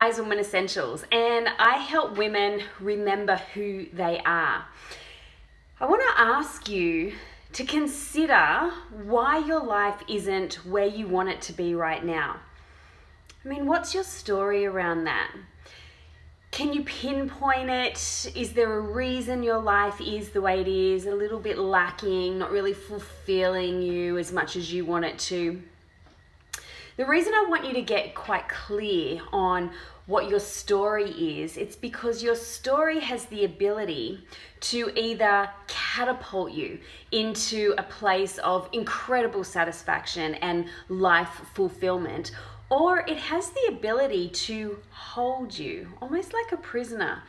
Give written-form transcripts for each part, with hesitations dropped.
Wise Woman Essentials, and I help women remember who they are. I want to ask you to consider why your life isn't where you want it to be right now. I mean, what's your story around that? Can you pinpoint it? Is there a reason your life is the way it is, a little bit lacking, not really fulfilling you as much as you want it to? The reason I want you to get quite clear on what your story is, it's because your story has the ability to either catapult you into a place of incredible satisfaction and life fulfillment, or it has the ability to hold you almost like a prisoner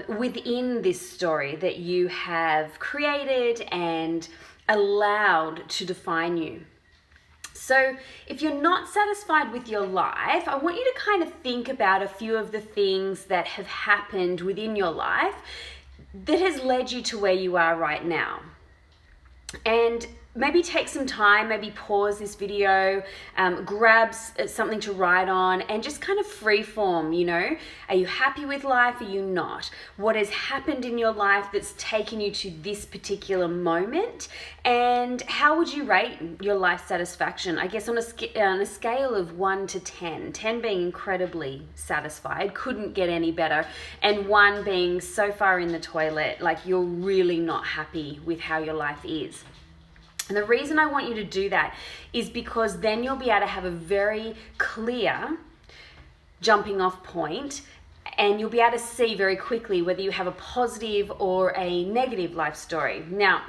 within this story that you have created and allowed to define you. So if you're not satisfied with your life, I want you to kind of think about a few of the things that have happened within your life that has led you to where you are right now. And maybe take some time, maybe pause this video, grab something to write on, and just kind of freeform, Are you happy with life? Are you not? What has happened in your life that's taken you to this particular moment? And how would you rate your life satisfaction? I guess on a scale of 1 to 10, 10 being incredibly satisfied, couldn't get any better, and 1 being so far in the toilet, like you're really not happy with how your life is. And the reason I want you to do that is because then you'll be able to have a very clear jumping off point, and you'll be able to see very quickly whether you have a positive or a negative life story. Now,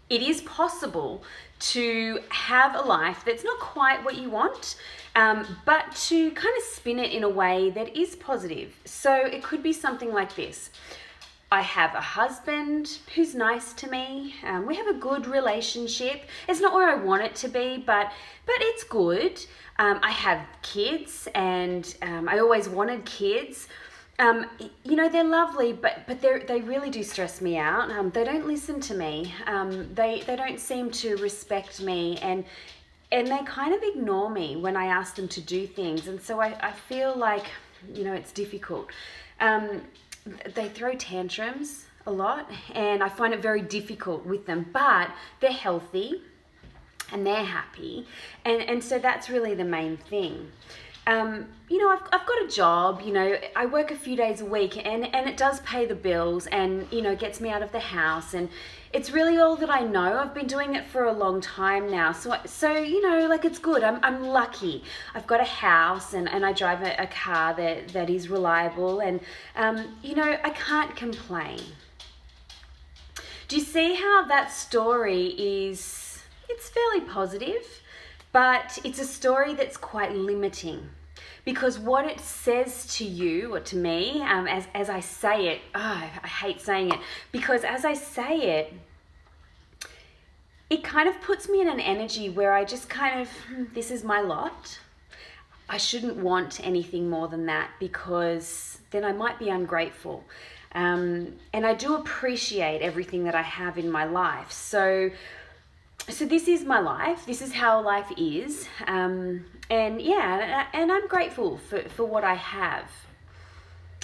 it is possible to have a life that's not quite what you want, but to kind of spin it in a way that is positive. So it could be something like this. I have a husband who's nice to me. We have a good relationship. It's not where I want it to be, but it's good. I have kids, and I always wanted kids. They're lovely, but they really do stress me out. They don't listen to me. They don't seem to respect me, and they kind of ignore me when I ask them to do things. And so I feel like, it's difficult. They throw tantrums a lot, and I find it very difficult with them, but they're healthy and they're happy, and so that's really the main thing. I've got a job, I work a few days a week, and it does pay the bills, and gets me out of the house, and it's really all that I know. I've been doing it for a long time now, so it's good. I'm lucky. I've got a house, and I drive a car that is reliable, and I can't complain. Do you see how that story it's fairly positive, but it's a story that's quite limiting? Because what it says to you or to me, as I say it, I hate saying it, because as I say it, it kind of puts me in an energy where I just kind of, this is my lot. I shouldn't want anything more than that, because then I might be ungrateful. And I do appreciate everything that I have in my life. So this is my life. This is how life is. And I'm grateful for what I have.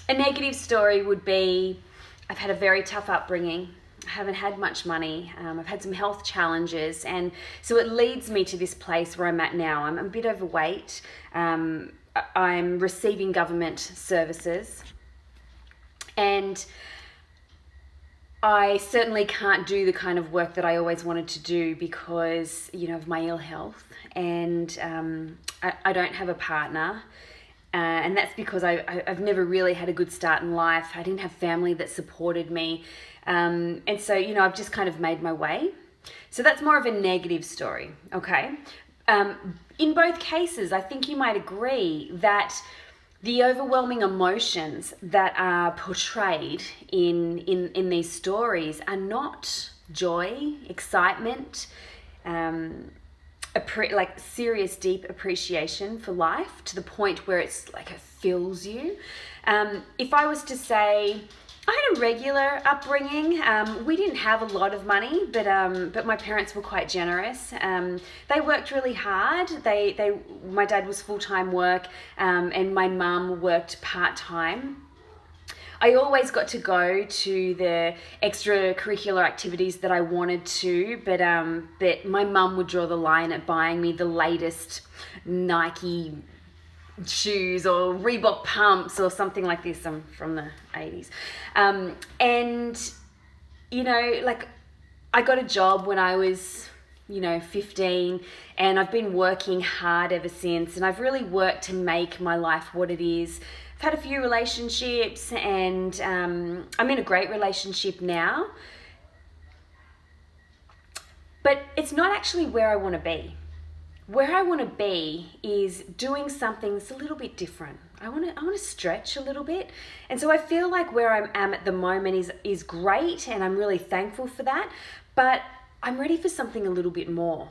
A negative story would be, I've had a very tough upbringing. I haven't had much money. I've had some health challenges. And so it leads me to this place where I'm at now. I'm a bit overweight. I'm receiving government services. And I certainly can't do the kind of work that I always wanted to do because, of my ill health, and I don't have a partner, and that's because I've never really had a good start in life. I didn't have family that supported me, and so, I've just kind of made my way. So that's more of a negative story, okay? In both cases, I think you might agree that the overwhelming emotions that are portrayed in these stories are not joy, excitement, like serious, deep appreciation for life to the point where it's like it fills you. If I was to say, I had a regular upbringing. We didn't have a lot of money, but my parents were quite generous. They worked really hard. My dad was full-time work, and my mum worked part-time. I always got to go to the extracurricular activities that I wanted to, but my mum would draw the line at buying me the latest Nike shoes or Reebok pumps or something like this. I'm from the 80s. And, like I got a job when I was, 15, and I've been working hard ever since, and I've really worked to make my life what it is. I've had a few relationships, and I'm in a great relationship now, but it's not actually where I want to be. Where I want to be is doing something that's a little bit different. I want to stretch a little bit. And so I feel like where I am at the moment is great, and I'm really thankful for that, but I'm ready for something a little bit more.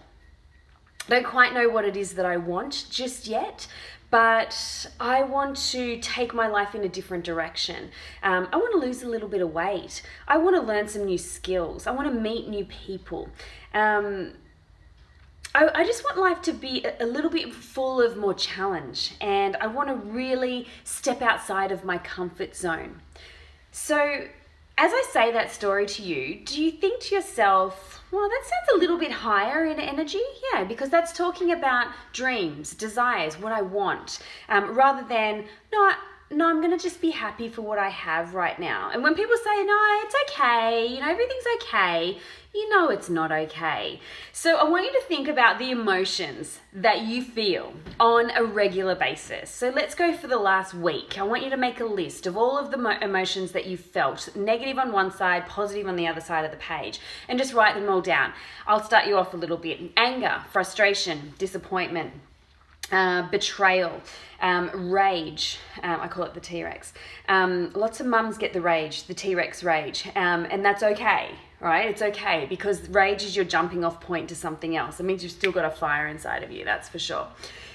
I don't quite know what it is that I want just yet, but I want to take my life in a different direction. I want to lose a little bit of weight. I want to learn some new skills. I want to meet new people. I just want life to be a little bit full of more challenge, and I want to really step outside of my comfort zone. So as I say that story to you, do you think to yourself, well, that sounds a little bit higher in energy? Yeah, because that's talking about dreams, desires, what I want, rather than, no, I'm going to just be happy for what I have right now. And when people say, no, it's okay, everything's okay, it's not okay. So I want you to think about the emotions that you feel on a regular basis. So let's go for the last week. I want you to make a list of all of the emotions that you felt, negative on one side, positive on the other side of the page, and just write them all down. I'll start you off a little bit. Anger, frustration, disappointment, betrayal, rage, I call it the T-Rex. Lots of mums get the rage, the T-Rex rage, and that's okay, right? It's okay, because rage is your jumping off point to something else. It means you've still got a fire inside of you, that's for sure.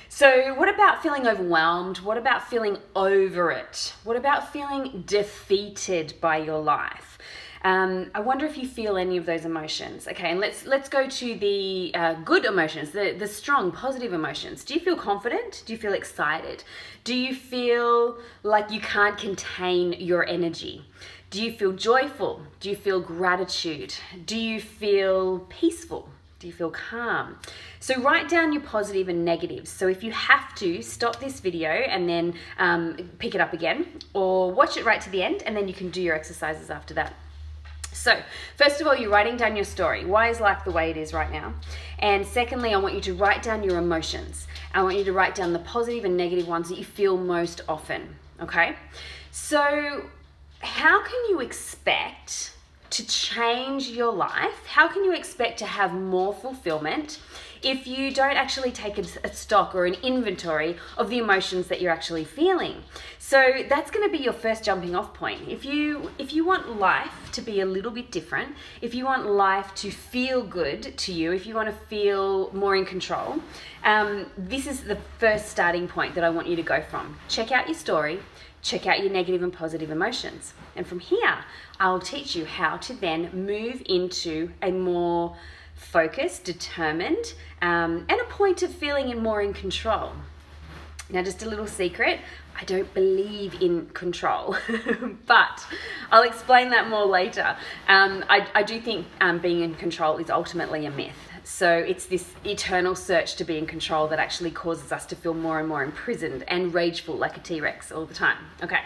So what about feeling overwhelmed? What about feeling over it? What about feeling defeated by your life? I wonder if you feel any of those emotions. Okay, and let's go to the good emotions, the strong, positive emotions. Do you feel confident? Do you feel excited? Do you feel like you can't contain your energy? Do you feel joyful? Do you feel gratitude? Do you feel peaceful? Do you feel calm? So write down your positive and negatives. So if you have to, stop this video and then pick it up again, or watch it right to the end, and then you can do your exercises after that. So first of all, you're writing down your story. Why is life the way it is right now? And secondly, I want you to write down your emotions. I want you to write down the positive and negative ones that you feel most often, okay? So how can you expect to change your life? How can you expect to have more fulfillment if you don't actually take a stock or an inventory of the emotions that you're actually feeling? So that's going to be your first jumping off point. If you want life to be a little bit different, if you want life to feel good to you, if you want to feel more in control, this is the first starting point that I want you to go from. Check out your story, check out your negative and positive emotions. And from here, I'll teach you how to then move into a more focused, determined, and a point of feeling more in control. Now, just a little secret, I don't believe in control, but I'll explain that more later. I do think being in control is ultimately a myth. So it's this eternal search to be in control that actually causes us to feel more and more imprisoned and rageful like a T-Rex all the time. Okay,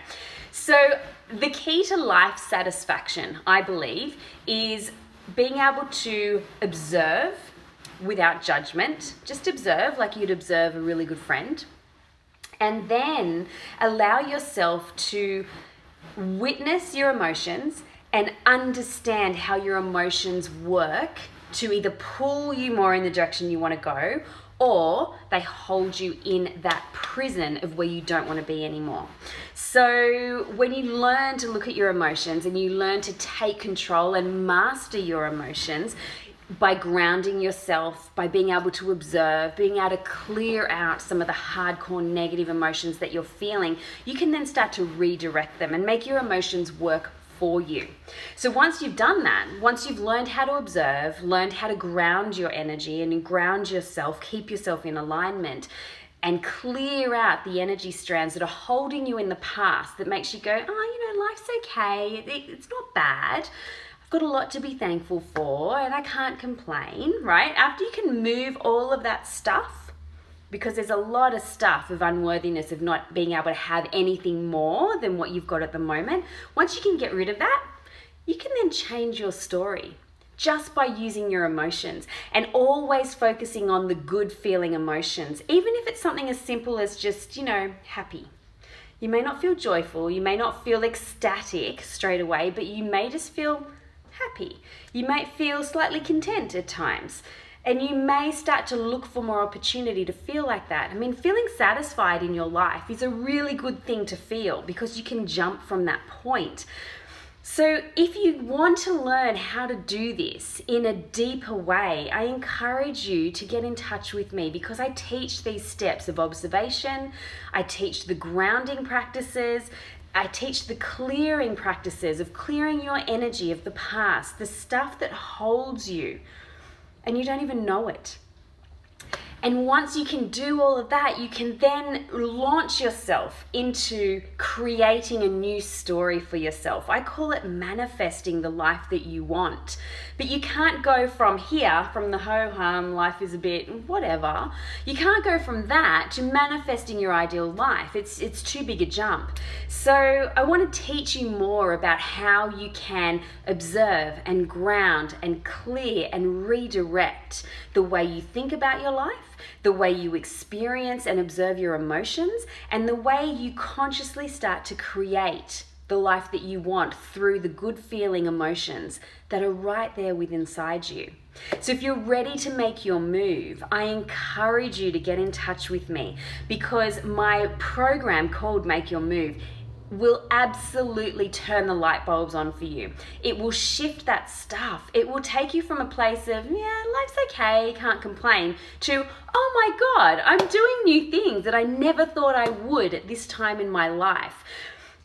so the key to life satisfaction, I believe, is being able to observe without judgment. Just observe like you'd observe a really good friend. And then allow yourself to witness your emotions and understand how your emotions work to either pull you more in the direction you want to go, or they hold you in that prison of where you don't want to be anymore. So when you learn to look at your emotions and you learn to take control and master your emotions, by grounding yourself, by being able to observe, being able to clear out some of the hardcore negative emotions that you're feeling, you can then start to redirect them and make your emotions work for you. So once you've done that, once you've learned how to observe, learned how to ground your energy and ground yourself, keep yourself in alignment, and clear out the energy strands that are holding you in the past that makes you go, life's okay, it's not bad. I've got a lot to be thankful for and I can't complain, right? After you can move all of that stuff, because there's a lot of stuff of unworthiness of not being able to have anything more than what you've got at the moment. Once you can get rid of that, you can then change your story just by using your emotions and always focusing on the good feeling emotions, even if it's something as simple as just, happy. You may not feel joyful, you may not feel ecstatic straight away, but you may just feel happy. You might feel slightly content at times. And you may start to look for more opportunity to feel like that. Feeling satisfied in your life is a really good thing to feel because you can jump from that point. So if you want to learn how to do this in a deeper way, I encourage you to get in touch with me because I teach these steps of observation, I teach the grounding practices, I teach the clearing practices of clearing your energy of the past, the stuff that holds you, and you don't even know it. And once you can do all of that, you can then launch yourself into creating a new story for yourself. I call it manifesting the life that you want. But you can't go from here, from the ho-hum, life is a bit whatever. You can't go from that to manifesting your ideal life. It's too big a jump. So I want to teach you more about how you can observe and ground and clear and redirect the way you think about your life, the way you experience and observe your emotions, and the way you consciously start to create the life that you want through the good feeling emotions that are right there within inside you. So if you're ready to make your move, I encourage you to get in touch with me because my program called Make Your Move will absolutely turn the light bulbs on for you. It will shift that stuff. It will take you from a place of, life's okay, can't complain, to, oh my God, I'm doing new things that I never thought I would at this time in my life.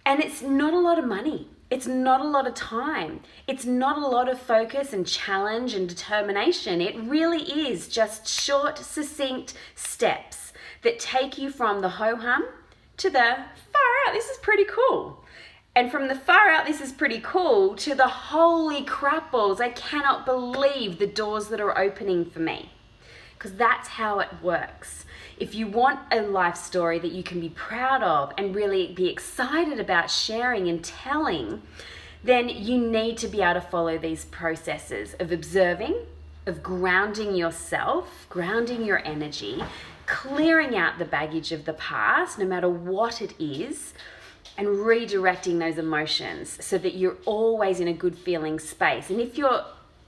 And it's not a lot of money. It's not a lot of time. It's not a lot of focus and challenge and determination. It really is just short, succinct steps that take you from the ho-hum to the far out, this is pretty cool. And from the far out, this is pretty cool, to the holy crap balls, I cannot believe the doors that are opening for me. Because that's how it works. If you want a life story that you can be proud of and really be excited about sharing and telling, then you need to be able to follow these processes of observing, of grounding yourself, grounding your energy, clearing out the baggage of the past, no matter what it is, and redirecting those emotions so that you're always in a good feeling space. And if you're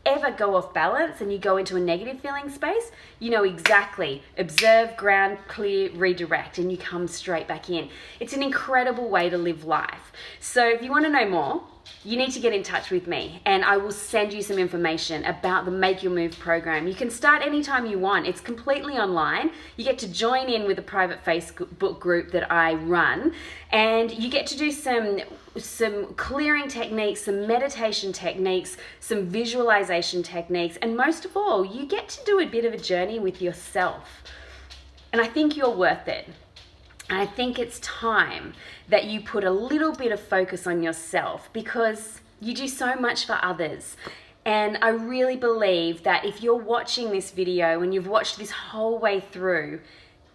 ever go off balance and you go into a negative feeling space, you know exactly, observe, ground, clear, redirect, and you come straight back in. It's an incredible way to live life. So if you want to know more, you need to get in touch with me and I will send you some information about the Make Your Move program. You can start anytime you want. It's completely online. You get to join in with a private Facebook group that I run, and you get to do some clearing techniques, some meditation techniques, some visualization techniques, and most of all, you get to do a bit of a journey with yourself. And I think you're worth it. And I think it's time that you put a little bit of focus on yourself because you do so much for others. And I really believe that if you're watching this video and you've watched this whole way through,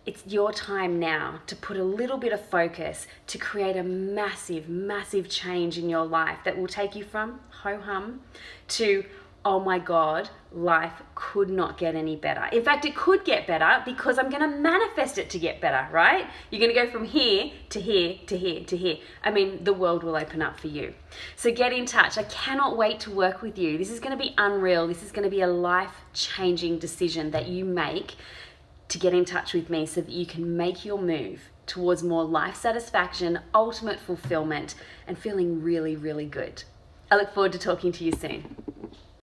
it's your time now to put a little bit of focus to create a massive, massive change in your life that will take you from ho-hum to, oh my God, life could not get any better. In fact, it could get better because I'm going to manifest it to get better, right? You're going to go from here to here to here to here. I mean, the world will open up for you. So get in touch. I cannot wait to work with you. This is going to be unreal. This is going to be a life-changing decision that you make to get in touch with me so that you can make your move towards more life satisfaction, ultimate fulfillment, and feeling really, really good. I look forward to talking to you soon.